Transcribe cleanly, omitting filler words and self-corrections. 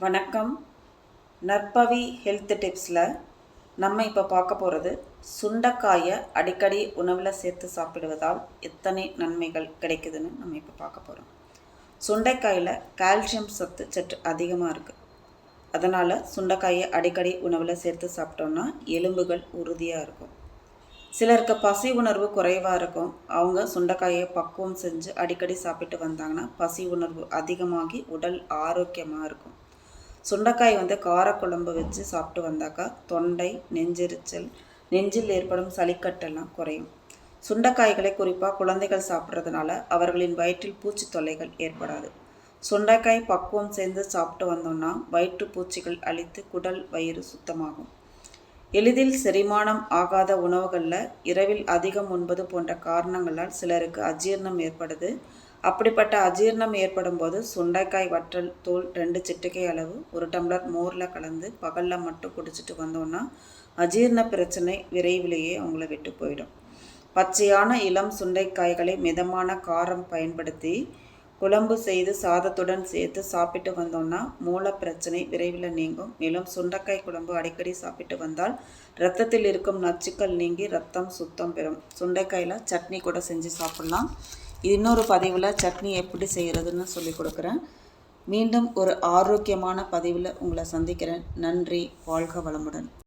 வணக்கம். நற்பவி ஹெல்த் டிப்ஸில் நம்ம இப்போ பார்க்க போகிறது சுண்டைக்காயை அடிக்கடி உணவில் சேர்த்து சாப்பிடுவதால் எத்தனை நன்மைகள் கிடைக்குதுன்னு நம்ம இப்போ பார்க்க போகிறோம். சுண்டைக்காயில் கால்சியம் சத்து அதிகமாக இருக்குது. அதனால் சுண்டைக்காயை அடிக்கடி உணவில் சேர்த்து சாப்பிட்டோம்னா எலும்புகள் உறுதியாக இருக்கும். சிலருக்கு பசி உணர்வு குறைவாக இருக்கும். அவங்க சுண்டைக்காயை பக்குவம் செஞ்சு அடிக்கடி சாப்பிட்டு வந்தாங்கன்னா பசி உணர்வு அதிகமாகி உடல் ஆரோக்கியமாக இருக்கும். சுண்டைக்காய் காரக்குழம்பு வச்சு சாப்பிட்டு வந்தாக்கா தொண்டை, நெஞ்செரிச்சல், நெஞ்சில் ஏற்படும் சளிக்கட்டெல்லாம் குறையும். சுண்டைக்காய்களை குறிப்பாக குழந்தைகள் சாப்பிட்றதுனால அவர்களின் வயிற்றில் பூச்சி தொல்லைகள் ஏற்படாது. சுண்டைக்காய் பக்குவம் சேர்ந்து சாப்பிட்டு வந்தோம்னா வயிற்று பூச்சிகள் அழித்து குடல் வயிறு சுத்தமாகும். எளிதில் செரிமானம் ஆகாத உணவுகளில் இரவில் அதிகம் உண்பது போன்ற காரணங்களால் சிலருக்கு அஜீரணம் ஏற்படுது. அப்படிப்பட்ட அஜீரணம் ஏற்படும் போது சுண்டைக்காய் வற்றல் தூள் 2 சிட்டிகை அளவு 1 டம்ளர் மோரில் கலந்து பகலில் மட்டும் குடிச்சிட்டு வந்தோன்னா அஜீரண பிரச்சனை விரைவிலேயே அவங்கள விட்டு போயிடும். பச்சையான இளம் சுண்டைக்காய்களை மிதமான காரம் பயன்படுத்தி குழம்பு செய்து சாதத்துடன் சேர்த்து சாப்பிட்டு வந்தோம்னா மூல பிரச்சனை விரைவில் நீங்கும். மேலும் சுண்டைக்காய் குழம்பு அடிக்கடி சாப்பிட்டு வந்தால் இரத்தத்தில் இருக்கும் நச்சுக்கள் நீங்கி ரத்தம் சுத்தம் பெறும். சுண்டைக்காயில் சட்னி கூட செஞ்சு சாப்பிட்லாம். இன்னொரு பதிவில் சட்னி எப்படி செய்கிறதுன்னு சொல்லி கொடுக்குறேன். மீண்டும் ஒரு ஆரோக்கியமான பதிவில் உங்களை சந்திக்கிறேன். நன்றி. வாழ்க வளமுடன்.